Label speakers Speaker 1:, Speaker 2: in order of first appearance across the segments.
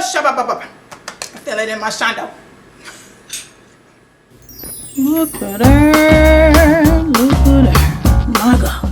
Speaker 1: shabba. I feel it in my shando.
Speaker 2: Look at her. Look at her. My God.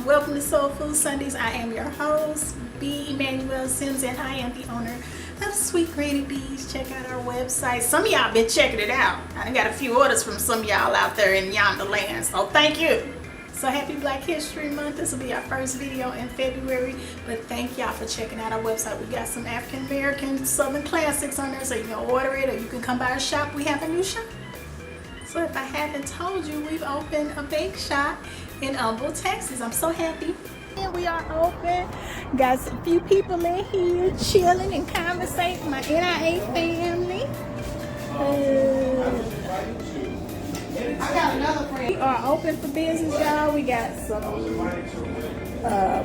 Speaker 1: Welcome to Soul Food Sundays. I am your host, B. Emmanuel Sims, and I am the owner of Sweet Granny B's. Check out our website. Some of y'all been checking it out. I got a few orders from some of y'all out there in yonder land, so thank you. So happy Black History Month. This will be our first video in February, but thank y'all for checking out our website. We got some African American Southern classics on there, so you can order it or you can come by our shop. We have a new shop. So if I haven't told you, we've opened a bake shop in Humble, Texas. I'm so happy. And we are open. Got a few people in here chilling and conversating. My NIA family. I got another friend. We are open for business, y'all. We got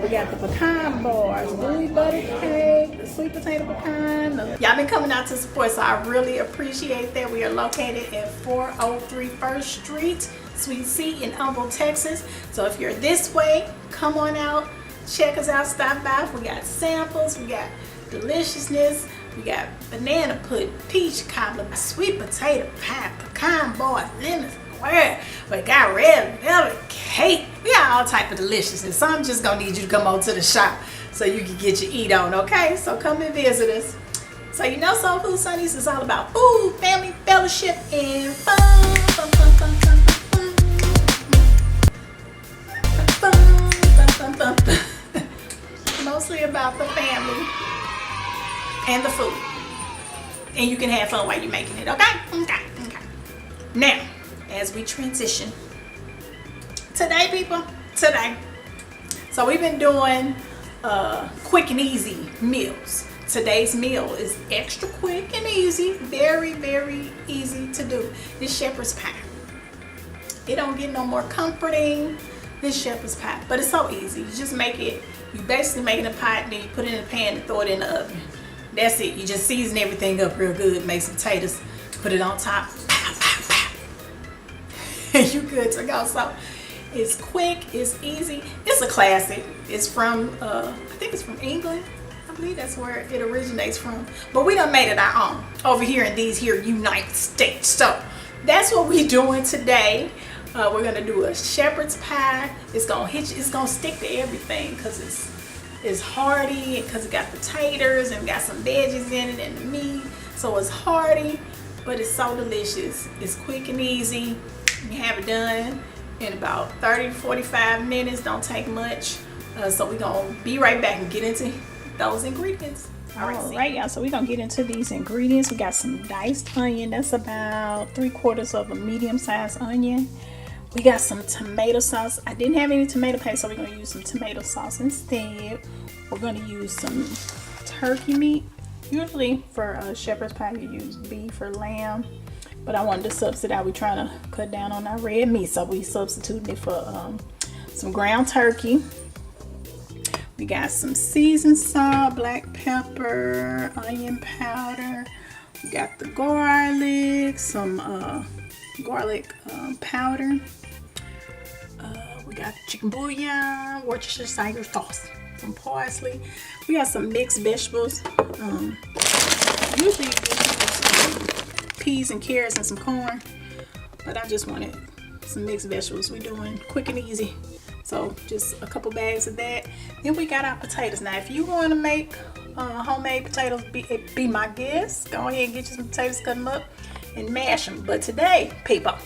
Speaker 1: we got the pecan bars, bluey butter cake, the sweet potato pecan. Y'all been coming out to support, so I really appreciate that. We are located at 403 First Street, Suite C in Humble, Texas. So if you're this way, come on out, check us out, stop by. We got samples, we got deliciousness, we got banana pudding, peach cobbler, sweet potato pie, pecan bars, lemon square. We got red velvet cake. We got all type of deliciousness. So I'm just gonna need you to come on to the shop so you can get your eat on, okay? So come and visit us. So you know Soul Food Sundays is all about food, family, fellowship, and fun. Mostly about the family and the food. And you can have fun while you're making it, okay? Okay. Now, as we transition, today, people, so we've been doing quick and easy meals. Today's meal is extra quick and easy, very, very easy to do. This shepherd's pie. It don't get no more comforting. This shepherd's pie, but it's so easy. You just make it. You basically make it in a pot, then you put it in a pan and throw it in the oven. That's it. You just season everything up real good. Make some potatoes, put it on top. Pow, pow, pow. And you good to go. So it's quick, it's easy, it's a classic. It's from I think it's from England. I believe that's where it originates from. But we done made it our own over here in these here United States. So that's what we're doing today. We're gonna do a shepherd's pie. It's gonna hit you, it's gonna stick to everything because it's hearty, because it got potatoes and got some veggies in it and the meat. So it's hearty, but it's so delicious. It's quick and easy. You have it done in about 30 to 45 minutes. Don't take much. So we're gonna be right back and get into those ingredients. All right, y'all, so we're gonna get into these ingredients. We got some diced onion. That's about 3/4 of a medium-sized onion. We got some tomato sauce. I didn't have any tomato paste, so we're gonna use some tomato sauce instead. We're gonna use some turkey meat. Usually for shepherd's pie, you use beef or lamb, but I wanted to substitute. We're trying to cut down on our red meat, so we substituted it for some ground turkey. We got some seasoned salt, black pepper, onion powder. We got the garlic, some garlic powder. We got chicken bouillon, Worcestershire sauce, some parsley. We got some mixed vegetables. Usually you get some peas and carrots and some corn, but I just wanted some mixed vegetables. We're doing quick and easy. So just a couple bags of that. Then we got our potatoes. Now if you want to make homemade potatoes, be my guest. Go ahead and get you some potatoes, cut them up and mash them. But today, people,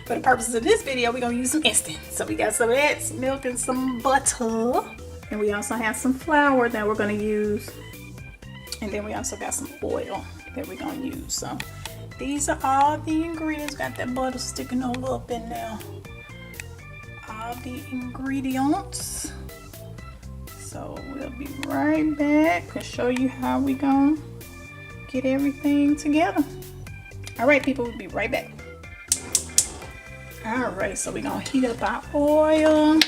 Speaker 1: for the purposes of this video, we're going to use some instant. So we got some of that, some milk and some butter. And we also have some flour that we're going to use. And then we also got some oil that we're going to use. So these are all the ingredients. Got that butter sticking all up in there. All the ingredients. So we'll be right back to show you how we gonna get everything together. All right, people, we'll be right back. All right, so we're gonna heat up our oil, and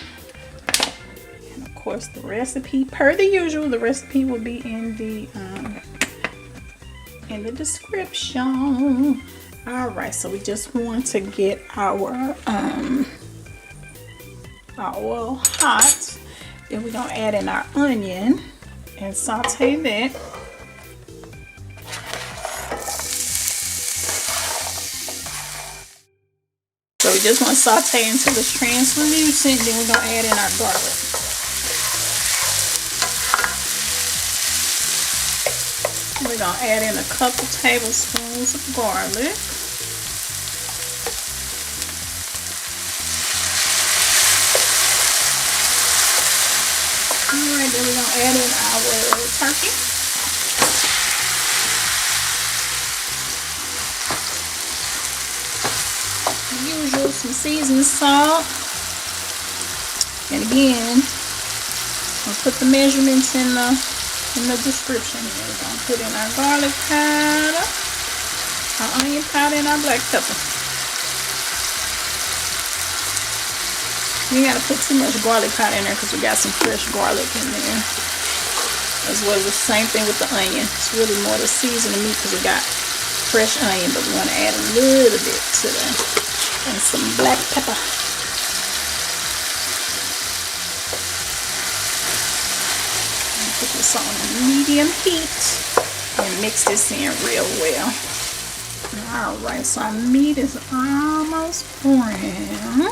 Speaker 1: of
Speaker 2: course, the recipe, per the usual, the recipe will be in the description. All right, so we just want to get our oil hot. Then we're gonna add in our onion and saute that. So we just want to saute until it's translucent. Then we're gonna add in our garlic. We're gonna add in a couple tablespoons of garlic. Alright, then we're gonna add in our turkey. As usual, some seasoned salt. And again, I'll put the measurements in the description. We're gonna put in our garlic powder, our onion powder, and our black pepper. You ain't gotta put too much garlic powder in there because we got some fresh garlic in there. As well as the same thing with the onion. It's really more to season the meat because we got fresh onion, but we want to add a little bit to that. And some black pepper. Put this on a medium heat and mix this in real well. Alright, so our meat is almost brown.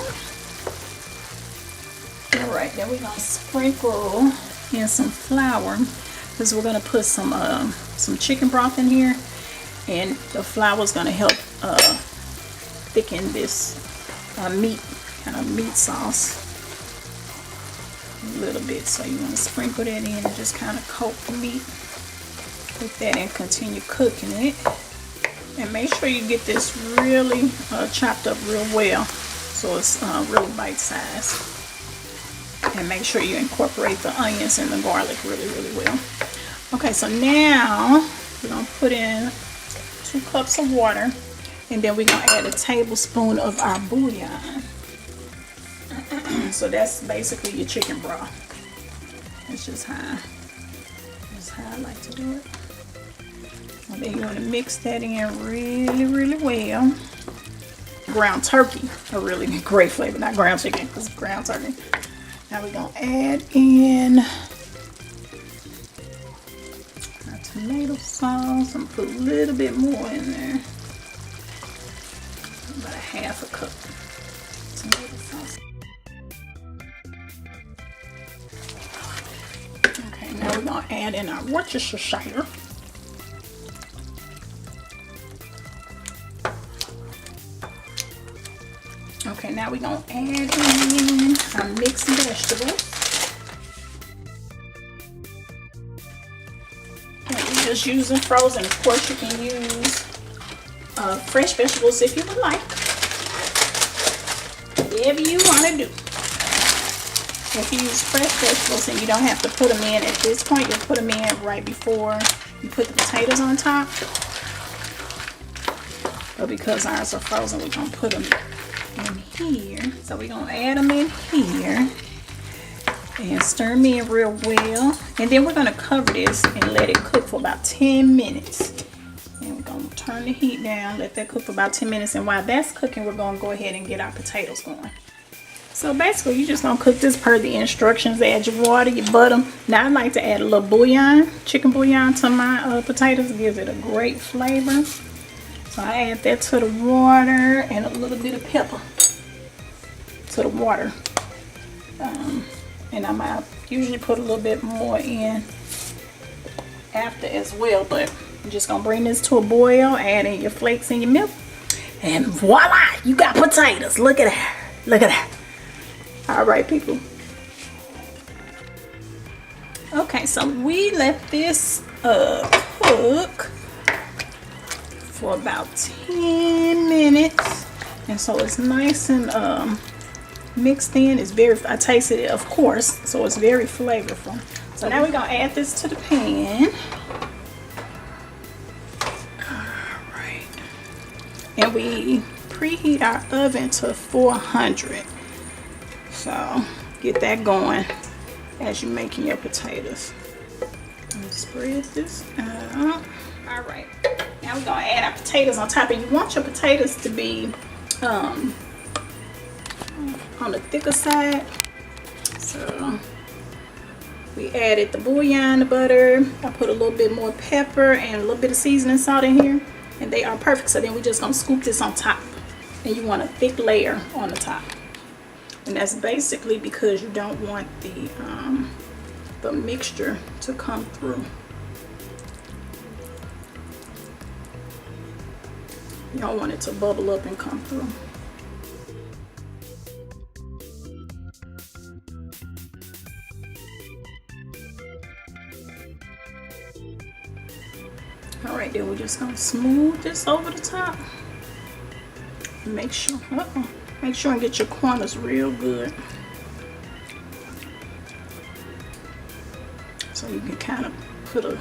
Speaker 2: Alright, then we're going to sprinkle in some flour because we're going to put some chicken broth in here, and the flour is going to help thicken this meat sauce a little bit. So you want to sprinkle that in and just kind of coat the meat with that and continue cooking it. And make sure you get this really chopped up real well so it's really bite-sized. And make sure you incorporate the onions and the garlic really, really well. Okay, so now we're going to put in 2 cups of water, and then we're going to add a tablespoon of our bullion. So that's basically your chicken broth. That's just how I like to do it. And then you want to mix that in really, really well. Ground turkey, a really great flavor, not ground chicken, because ground turkey. Now we're going to add in our tomato sauce. I'm going to put a little bit more in there. About a half a cup tomato sauce. Okay, now we're going to add in our Worcestershire. Okay, now we're going to add in our mixed vegetables. And we're just using frozen. Of course, you can use fresh vegetables if you would like. Whatever you want to do. If you use fresh vegetables and you don't have to put them in at this point, you'll put them in right before you put the potatoes on top. But because ours are frozen, we're going to put them in here. So we're going to add them in here and stir them in real well. And then we're going to cover this and let it cook for about 10 minutes. And we're going to turn the heat down, let that cook for about 10 minutes. And while that's cooking, we're going to go ahead and get our potatoes going. So basically, you're just going to cook this per the instructions. Add your water, your butter. Now I like to add a little bouillon, chicken bouillon to my potatoes. It gives it a great flavor. So I add that to the water and a little bit of pepper to the water. And I might usually put a little bit more in after as well. But I'm just going to bring this to a boil, add in your flakes and your milk. And voila, you got potatoes. Look at that. Look at that. All right, people. Okay, so we let this cook for about 10 minutes, and so it's nice and mixed in. It's very, I tasted it, of course, so it's very flavorful. So now we're gonna add this to the pan. All right, and we preheat our oven to 400. So get that going. as you're making your potatoes. Spread this out. All right, now we're gonna add our potatoes on top, and you want your potatoes to be on the thicker side. So we added the bouillon, the butter. I put a little bit more pepper and a little bit of seasoning salt in here, and they are perfect. So then we're just gonna scoop this on top, and you want a thick layer on the top, and that's basically because you don't want the mixture to come through. You don't want it to bubble up and come through. All right, then we're just gonna smooth this over the top. Make sure, make sure and get your corners real good, so you can kind of put a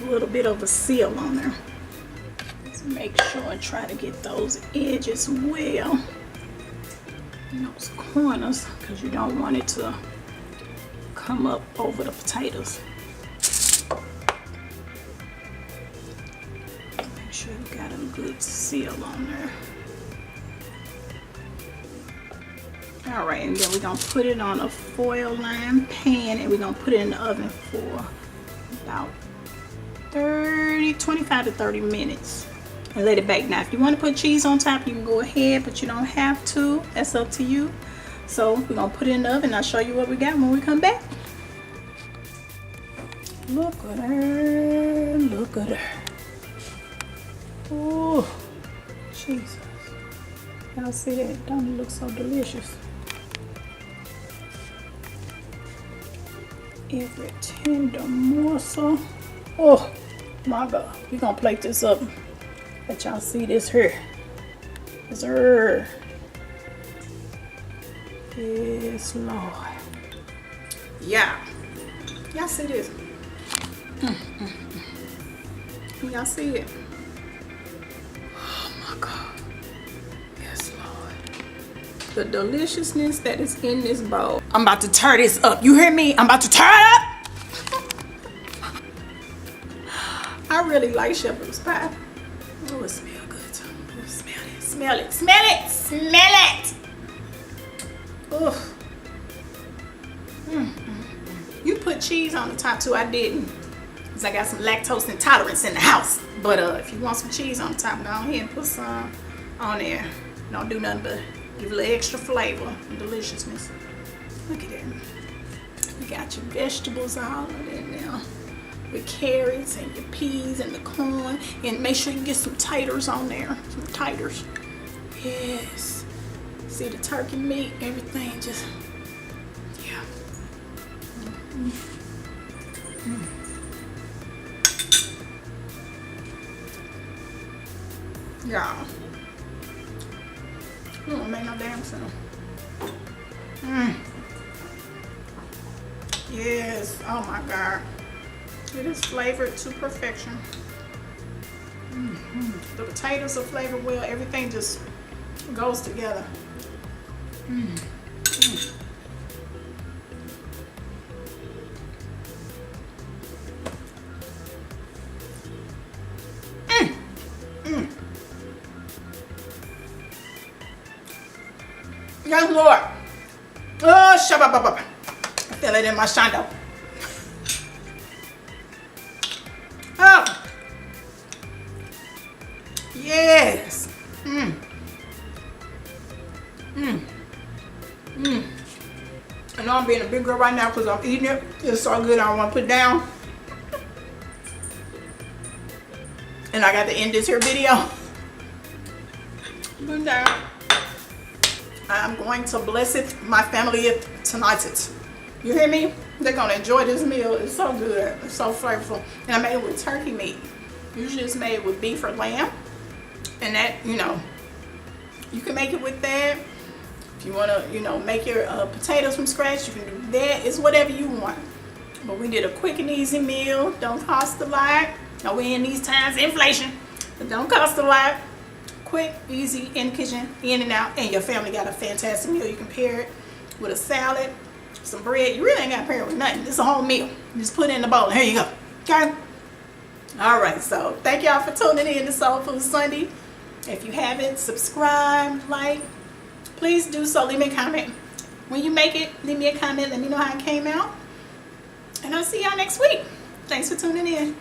Speaker 2: little bit of a seal on there. Just make sure and try to get those edges well in those corners, because you don't want it to come up over the potatoes. Make sure you got a good seal on there. All right, and then we're gonna put it on a foil lined pan, and we're gonna put it in the oven for about 25 to 30 minutes and let it bake. Now, if you want to put cheese on top, you can go ahead, but you don't have to. That's up to you. So we're gonna put it in the oven. I'll show you what we got when we come back. Look at her, look at her. Oh, Jesus. Y'all see that? Don't it look so delicious? Every tender morsel. Oh my God. We're gonna plate this up. Let y'all see this here. This her. Yes, Lord. Yeah. Y'all see this? Y'all see it? Oh my God. Yes, Lord. The deliciousness that is in this bowl. I'm about to tear this up. You hear me? I'm about to tear it up. I really like shepherd's pie. Oh, it smells good too. Oh, smell it, smell it, smell it, smell it. Oh. You put cheese on the top too. I didn't, because I got some lactose intolerance in the house. But if you want some cheese on the top, go ahead and put some on there. Don't do nothing but give a little extra flavor and deliciousness. Look at that. You got your vegetables all in there. Your carrots and your peas and the corn. And make sure you get some taters on there. Some taters. Yes. See the turkey meat, everything just, yeah. Yeah. You don't make no damn sound. Yes. Oh my God. It is flavored to perfection. The potatoes are flavored well. Everything just goes together. Yes, Lord. Oh, shabba-ba-ba. I feel it in my shando. Oh. Yes. I know I'm being a big girl right now because I'm eating it. It's so good I don't want to put it down. And I got to end this here video. Put it down. I'm going to bless it, my family tonight. You hear me? They're going to enjoy this meal. It's so good. It's so flavorful. And I made it with turkey meat. Usually it's made with beef or lamb. And that, you know, you can make it with that. If you want to, you know, make your potatoes from scratch, you can do that. It's whatever you want. But we did a quick and easy meal. Don't cost a lot. Now we're in these times, inflation. But don't cost a lot. Quick, easy, in the kitchen, in and out. And your family got a fantastic meal. You can pair it with a salad,
Speaker 1: some bread. You really ain't got to pair it with nothing. It's a whole meal. Just put it in the bowl. Here you go. Okay? All right. So thank y'all for tuning in to Soul Food Sunday. If you haven't, subscribe, like. Please do so. Leave me a comment. When you make it, leave me a comment. Let me know how it came out. And I'll see y'all next week. Thanks for tuning in.